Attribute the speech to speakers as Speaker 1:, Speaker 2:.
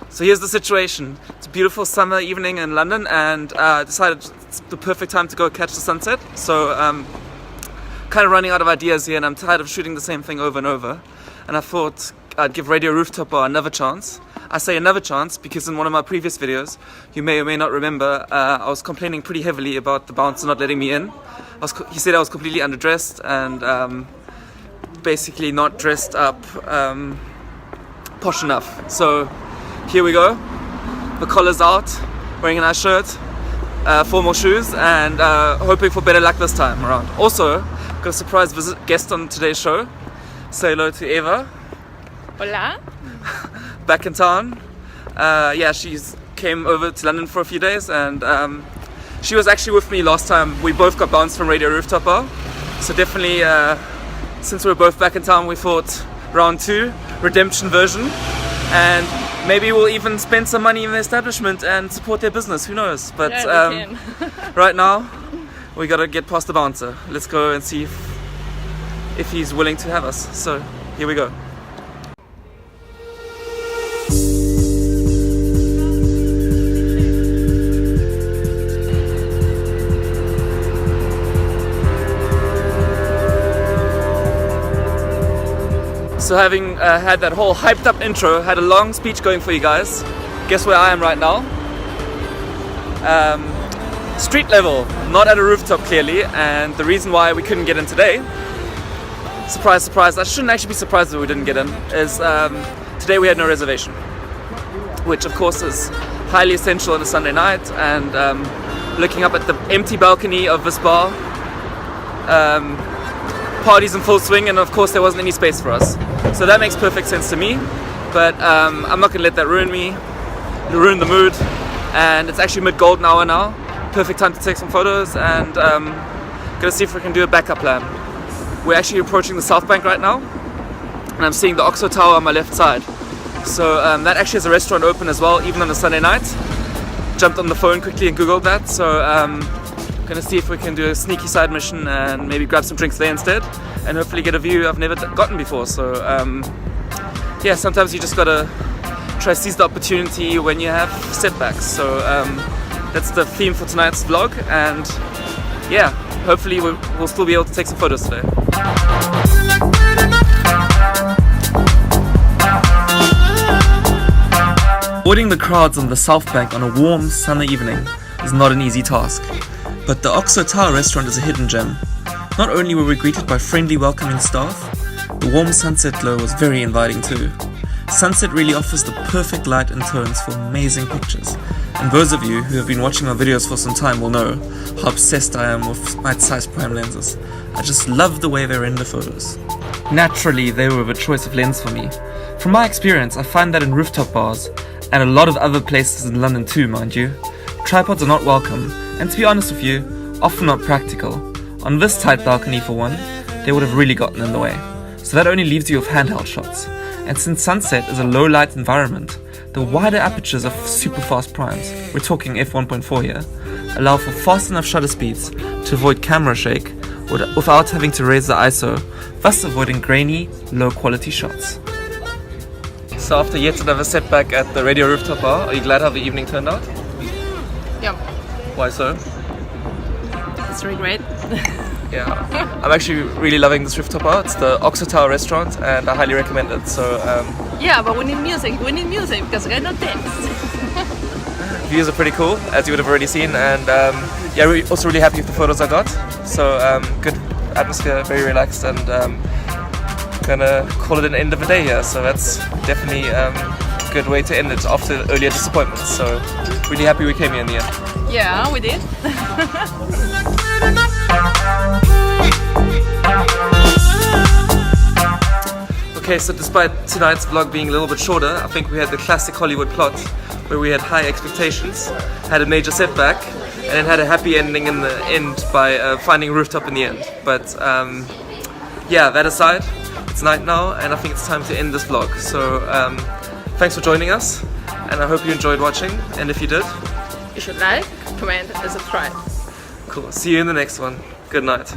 Speaker 1: So here's the situation. It's a beautiful summer evening in London, and decided it's the perfect time to go catch the sunset. So kind of running out of ideas here, and I'm tired of shooting the same thing over and over. And I thought I'd give Radio Rooftop Bar another chance. I say another chance because in one of my previous videos, you may or may not remember, I was complaining pretty heavily about the bouncer not letting me in. He said I was completely underdressed and basically not dressed up posh enough. So here we go. The collar's out, wearing a nice shirt, formal shoes, and hoping for better luck this time around. Also, got a surprise guest on today's show. Say hello to Eva.
Speaker 2: Hola.
Speaker 1: Back in town. Yeah, she's came over to London for a few days, and she was actually with me last time. We both got bounced from Radio Rooftop Bar. So definitely, since we're both back in town, we thought round 2, redemption version. And maybe we'll even spend some money in the establishment and support their business, who knows. But
Speaker 2: Yeah,
Speaker 1: right now, we gotta get past the bouncer. Let's go and see if he's willing to have us. So, here we go. So having had that whole hyped up intro, had a long speech going for you guys, guess where I am right now? Street level, not at a rooftop clearly, and the reason why we couldn't get in today, surprise surprise, I shouldn't actually be surprised that we didn't get in, is today we had no reservation, which of course is highly essential on a Sunday night. And looking up at the empty balcony of this bar, parties in full swing, and of course there wasn't any space for us. So that makes perfect sense to me, but I'm not going to let that ruin the mood. And it's actually mid-golden hour now, perfect time to take some photos, and gonna see if we can do a backup plan. We're actually approaching the Southbank right now, and I'm seeing the Oxo Tower on my left side. So that actually has a restaurant open as well, even on a Sunday night. Jumped on the phone quickly and googled that, so gonna see if we can do a sneaky side mission and maybe grab some drinks there instead, and hopefully get a view I've never gotten before. So yeah, sometimes you just gotta try to seize the opportunity when you have setbacks. So that's the theme for tonight's vlog, and yeah, hopefully we'll still be able to take some photos today. Avoiding the crowds on the Southbank on a warm summer evening is not an easy task. But the Oxo Tower restaurant is a hidden gem. Not only were we greeted by friendly, welcoming staff, the warm sunset glow was very inviting too. Sunset really offers the perfect light and tones for amazing pictures. And those of you who have been watching my videos for some time will know how obsessed I am with my Zeiss prime lenses. I just love the way they're in the photos. Naturally, they were the choice of lens for me. From my experience, I find that in rooftop bars, and a lot of other places in London too, mind you, tripods are not welcome, and to be honest with you, often not practical. On this tight balcony for one, they would have really gotten in the way. So that only leaves you with handheld shots. And since sunset is a low light environment, the wider apertures of super fast primes, we're talking f1.4 here, allow for fast enough shutter speeds to avoid camera shake without having to raise the ISO, thus avoiding grainy, low quality shots. So after yet another setback at the Radio Rooftop Bar, are you glad how the evening turned out?
Speaker 2: Yeah.
Speaker 1: Why so?
Speaker 2: It's really great.
Speaker 1: Yeah, I'm actually really loving this rooftop bar. It's the Oxo Tower restaurant, and I highly recommend it. So
Speaker 2: yeah, but we need music because we cannot dance.
Speaker 1: Views are pretty cool, as you would have already seen, and yeah, we're also really happy with the photos I got. So good atmosphere, very relaxed, and gonna call it an end of the day here. So that's definitely a good way to end it after earlier disappointments. So really happy we came here in the end.
Speaker 2: Yeah, we did.
Speaker 1: Okay, so despite tonight's vlog being a little bit shorter, I think we had the classic Hollywood plot where we had high expectations, had a major setback, and then had a happy ending in the end by finding a rooftop in the end. But yeah, that aside, it's night now, and I think it's time to end this vlog. So thanks for joining us, and I hope you enjoyed watching, and if you did,
Speaker 2: You should like, comment and subscribe.
Speaker 1: cool. See you in the next one. Good night.